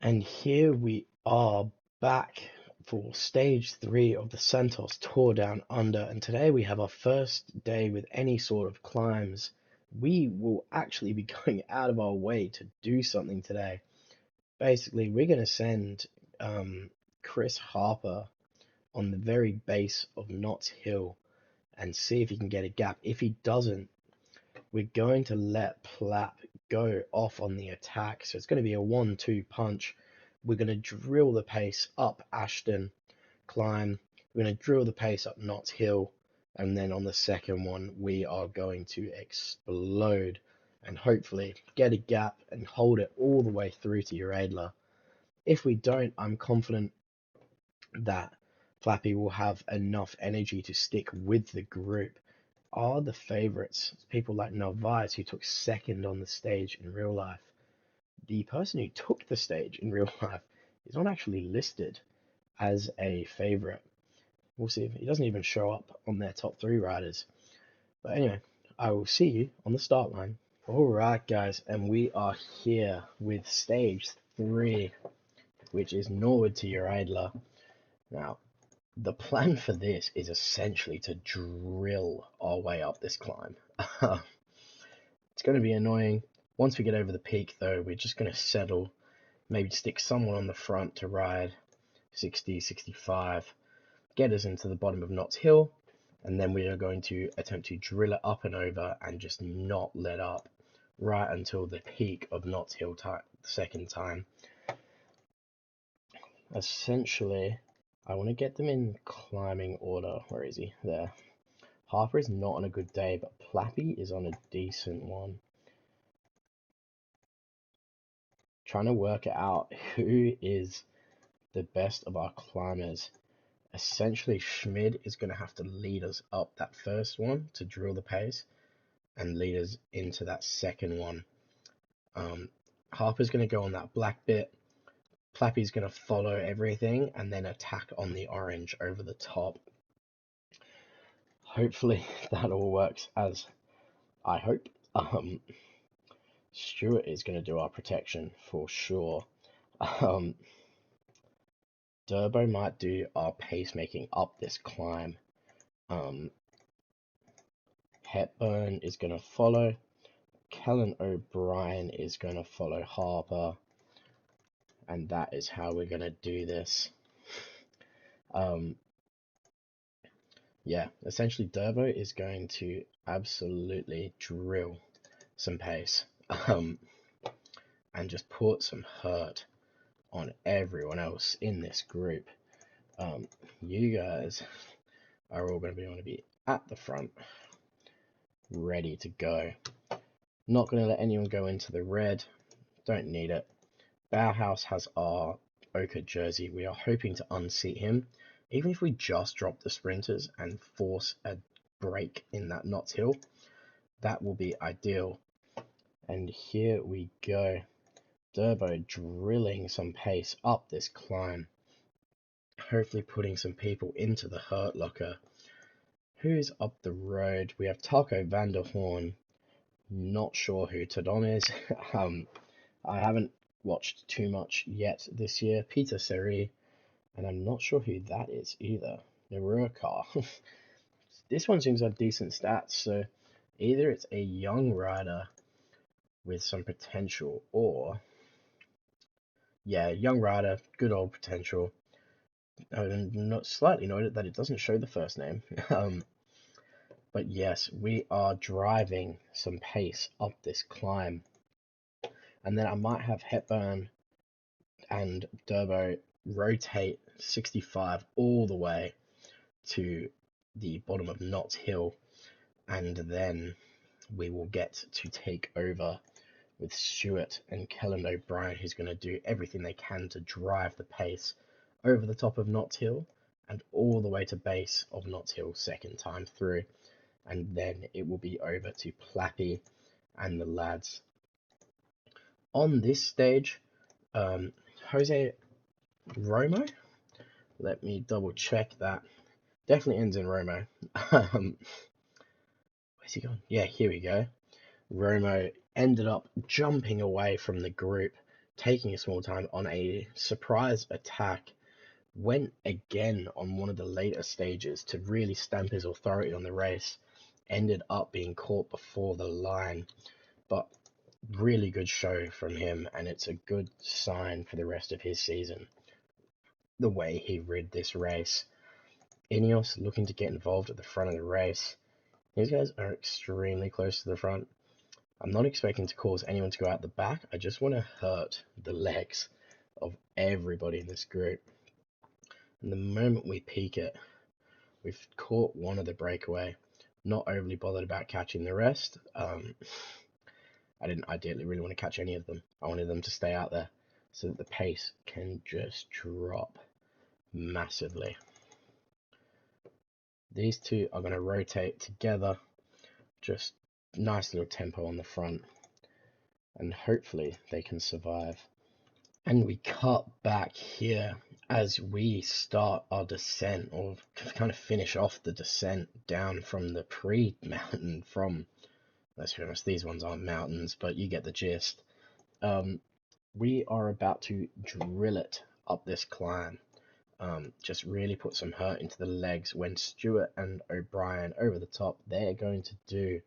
And here we are back for stage 3 of the Santos Tour Down Under. And today we have our first day with any sort of climbs. We will actually be going out of our way to do something today. Basically, we're going to send Chris Harper on the very base of Knott's Hill and see if he can get a gap. If he doesn't, we're going to let Plapp go off on the attack. So it's going to be a 1-2 punch. We're going to drill the pace up Ashton climb. We're going to drill the pace up Knott's Hill. And then on the second one, we are going to explode and hopefully get a gap and hold it all the way through to Uradler. If we don't, I'm confident that Flappy will have enough energy to stick with the group. Are the favorites people like Narvaez, who took second on the stage in real life? The person who took the stage in real life is not actually listed as a favorite. We'll see if he doesn't even show up on their top 3 riders. But anyway, I will see you on the start line. Alright guys, and we are here with stage 3, which is Norwood to Uradler. Now, the plan for this is essentially to drill our way up this climb. It's going to be annoying. Once we get over the peak, though, we're just going to settle, maybe stick someone on the front to ride 60, 65, get us into the bottom of Knott's Hill, and then we are going to attempt to drill it up and over and just not let up right until the peak of Knott's Hill the second time. Essentially, I want to get them in climbing order. Where is he? There. Harper is not on a good day, but Plappy is on a decent one. Trying to work out who is the best of our climbers. Essentially, Schmid is going to have to lead us up that first one to drill the pace and lead us into that second one. Harper's going to go on that black bit. Plappy's going to follow everything and then attack on the orange over the top. Hopefully that all works as I hope. Stuart is going to do our protection for sure. Durbo might do our pacemaking up this climb. Hepburn is going to follow. Kellen O'Brien is going to follow Harper. And that is how we're going to do this. Yeah, essentially Durbo is going to absolutely drill some pace. And just put some hurt on everyone else in this group. You guys are all going to be at the front, ready to go. Not going to let anyone go into the red. Don't need it. Bauhaus has our ochre jersey. We are hoping to unseat him. Even if we just drop the sprinters and force a break in that Knott's Hill, that will be ideal. And here we go. Durbo drilling some pace up this climb. Hopefully putting some people into the hurt locker. Who's up the road? We have Taco Vanderhorn. Not sure who Tadon is. I haven't watched too much yet this year. Peter Seri. And I'm not sure who that is either. Nerurkar. This one seems to have decent stats. So either it's a young rider with some potential, or yeah, young rider, good old potential. I'm not slightly noted that it doesn't show the first name. But yes, we are driving some pace up this climb. And then I might have Hepburn and Durbo rotate 65 all the way to the bottom of Knott's Hill. And then we will get to take over with Stuart and Kellen O'Brien, who's going to do everything they can to drive the pace over the top of Knott's Hill and all the way to base of Knott's Hill second time through. And then it will be over to Plappy and the lads. On this stage, Jose Romo, let me double check that. Definitely ends in Romo. Where's he gone? Yeah, here we go. Romo ended up jumping away from the group taking a small time on a surprise attack, went again on one of the later stages to really stamp his authority on the race, ended up being caught before the line, but really good show from him, and it's a good sign for the rest of his season, the way he rid this race. Ineos looking to get involved at the front of the race. These guys are extremely close to the front. I'm not expecting to cause anyone to go out the back. I just want to hurt the legs of everybody in this group. And the moment we peak it, we've caught one of the breakaway. Not overly bothered about catching the rest. I didn't ideally really want to catch any of them. I wanted them to stay out there so that the pace can just drop massively. These two are going to rotate together. Just nice little tempo on the front. And hopefully they can survive. And we cut back here as we start our descent, or kind of finish off the descent down from the pre-mountain from, let's be honest, these ones aren't mountains, but you get the gist. We are about to drill it up this climb. Just really put some hurt into the legs. When Stewart and O'Brien over the top, they're going to do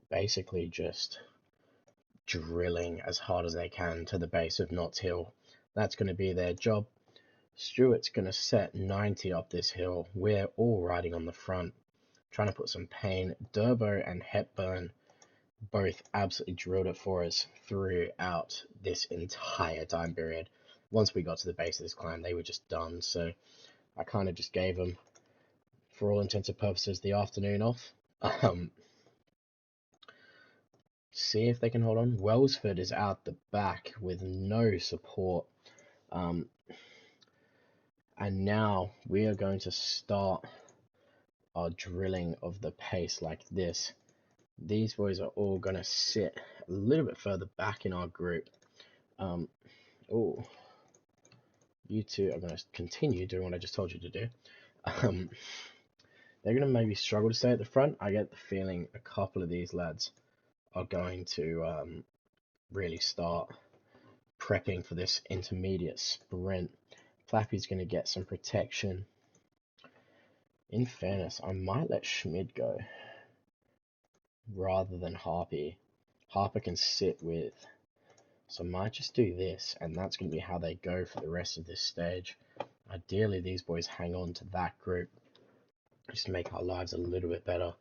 basically just drilling as hard as they can to the base of Knott's Hill. That's going to be their job. Stewart's going to set 90 up this hill. We're all riding on the front, trying to put some pain. Durbo and Hepburn both absolutely drilled it for us throughout this entire time period. Once we got to the base of this climb, they were just done. So I kind of just gave them, for all intents and purposes, the afternoon off. See if they can hold on. Welsford is out the back with no support. And now we are going to start our drilling of the pace like this. These boys are all going to sit a little bit further back in our group. Oh, you two are going to continue doing what I just told you to do. They're going to maybe struggle to stay at the front. I get the feeling a couple of these lads are going to really start prepping for this intermediate sprint. Flappy's going to get some protection. In fairness, I might let Schmid go rather than Harpy. Harper can sit with, so I might just do this, and that's going to be how they go for the rest of this stage. Ideally, these boys hang on to that group just to make our lives a little bit better.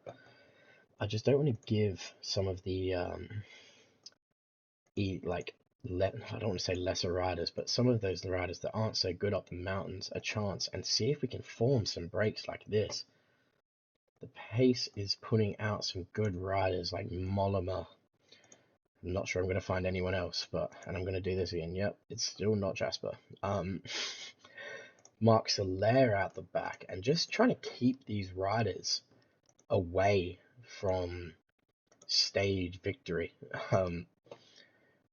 I just don't want to give some of the I don't want to say lesser riders, but some of those riders that aren't so good up the mountains a chance, and see if we can form some breaks like this. The pace is putting out some good riders like Mollema. I'm not sure I'm going to find anyone else, and I'm going to do this again. Yep, it's still not Jasper. Mark Soler out the back, and just trying to keep these riders away from stage victory.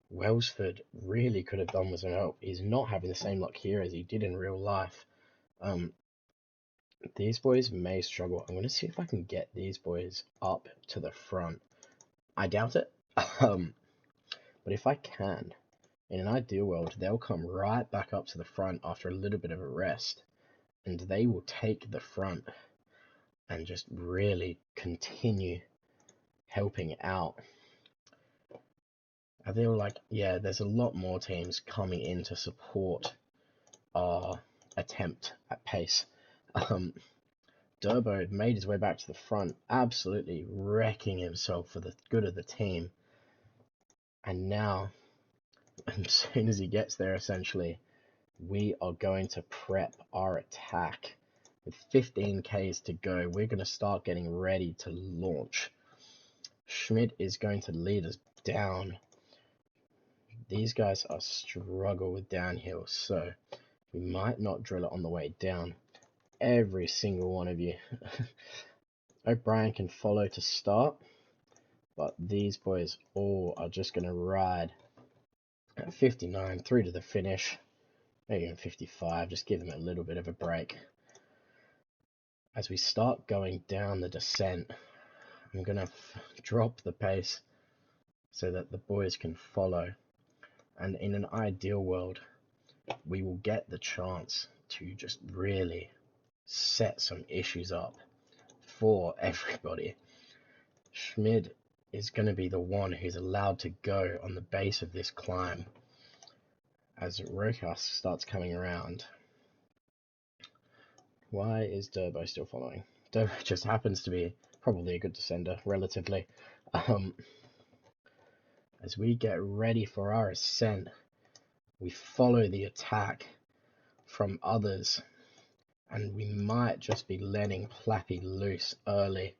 Welsford really could have done with some help. He's not having the same luck here as he did in real life. These boys may struggle. I'm going to see if I can get these boys up to the front. I doubt it. But if I can, in an ideal world, they'll come right back up to the front after a little bit of a rest, and they will take the front and just really continue helping out. I feel like, yeah, there's a lot more teams coming in to support our attempt at pace. Durbo made his way back to the front, absolutely wrecking himself for the good of the team. And now, as soon as he gets there, essentially, we are going to prep our attack. With 15 Ks to go, we're going to start getting ready to launch. Schmidt is going to lead us down. These guys are struggle with downhill, so we might not drill it on the way down. Every single one of you. O'Brien can follow to start, but these boys all are just going to ride at 59 through to the finish, maybe even 55, just give them a little bit of a break. As we start going down the descent, I'm going to drop the pace so that the boys can follow. And in an ideal world, we will get the chance to just really set some issues up for everybody. Schmid is going to be the one who's allowed to go on the base of this climb as Rokas starts coming around. Why is Durbo still following? Durbo just happens to be probably a good descender, relatively. As we get ready for our ascent, we follow the attack from others, and we might just be letting Plappy loose earlier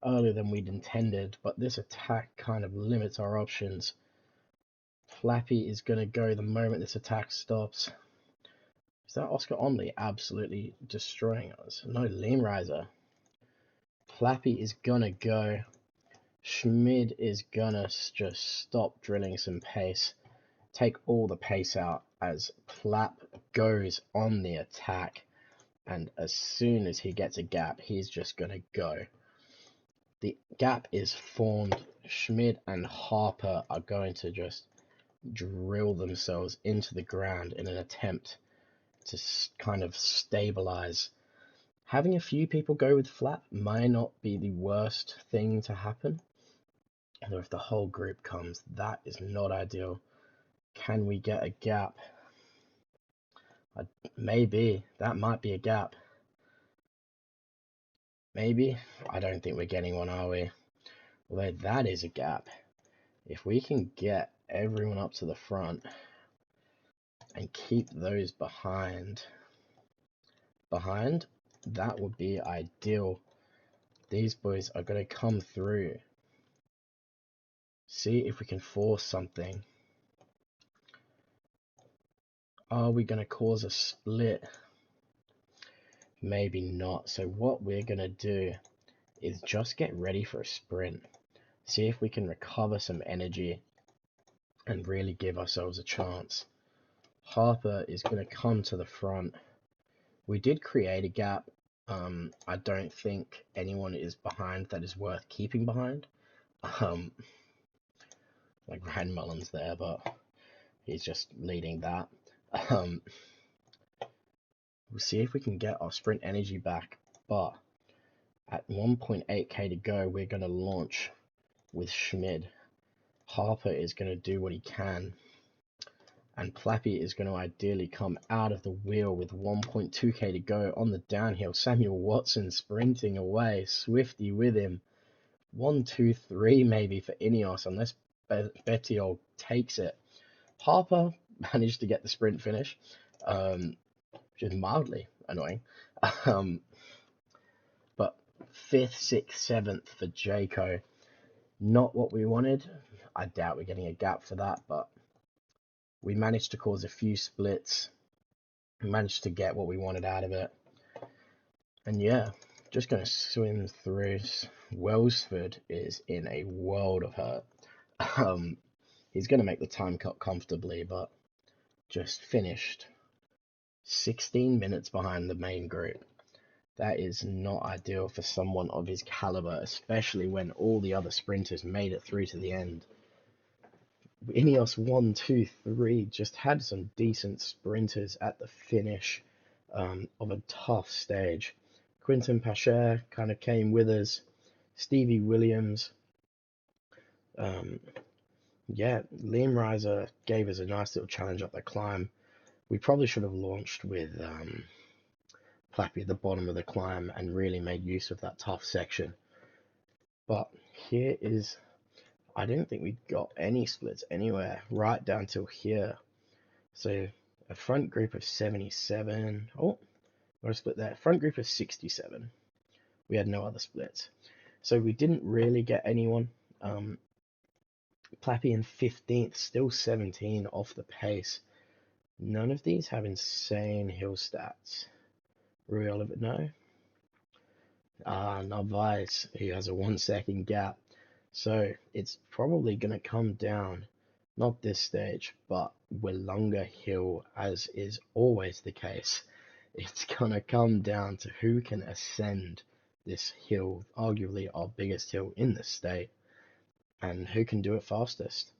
than we'd intended, but this attack kind of limits our options. Plappy is going to go the moment this attack stops. Is that Oscar Onley absolutely destroying us? No, Limeriser. Plappy is going to go. Schmid is going to just stop drilling some pace. Take all the pace out as Plapp goes on the attack. And as soon as he gets a gap, he's just going to go. The gap is formed. Schmid and Harper are going to just drill themselves into the ground in an attempt to kind of stabilize. Having a few people go with flap might not be the worst thing to happen. Although if the whole group comes, that is not ideal. Can we get a gap? Maybe. That might be a gap. Maybe. I don't think we're getting one, are we? Although that is a gap. If we can get everyone up to the front and keep those behind, that would be ideal. These boys are going to come through. See if we can force something. Are we going to cause a split? Maybe not. So what we're going to do is just get ready for a sprint. See if we can recover some energy and really give ourselves a chance. Harper is going to come to the front. We did create a gap. I don't think anyone is behind that is worth keeping behind. Like Ryan Mullins there, but he's just leading that. We'll see if we can get our sprint energy back, but at 1.8k to go, we're going to launch with Schmid. Harper is going to do what he can, and Plappy is going to ideally come out of the wheel with 1.2k to go on the downhill. Samuel Watson sprinting away, Swifty with him. 1, 2, 3 maybe for Ineos, unless Bettiol takes it. Harper managed to get the sprint finish, which is mildly annoying. But 5th, 6th, 7th for Jayco. Not what we wanted. I doubt we're getting a gap for that, but we managed to cause a few splits. We managed to get what we wanted out of it. And yeah, just going to swim through. Welsford is in a world of hurt. He's going to make the time cut comfortably, but just finished 16 minutes behind the main group. That is not ideal for someone of his caliber, especially when all the other sprinters made it through to the end. Ineos 1, 2, 3 just had some decent sprinters at the finish of a tough stage. Quinton Pacher kind of came with us. Stevie Williams. Yeah, Limeriser gave us a nice little challenge up the climb. We probably should have launched with Plappy at the bottom of the climb and really made use of that tough section. But here is, I didn't think we got any splits anywhere, right down till here. So a front group of 77. Oh, got a split there. Front group of 67. We had no other splits. So we didn't really get anyone. Plappy in 15th, still 17 off the pace. None of these have insane hill stats. Rui Oliver, no. Narvaez, who has a 1 second gap. So it's probably going to come down, not this stage, but Willunga Hill, as is always the case. It's going to come down to who can ascend this hill, arguably our biggest hill in the state, and who can do it fastest.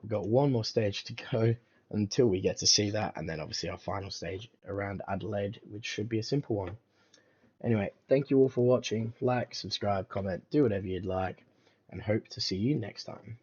We've got one more stage to go until we get to see that, and then obviously our final stage around Adelaide, which should be a simple one. Anyway, thank you all for watching. Like, subscribe, comment, do whatever you'd like, and hope to see you next time.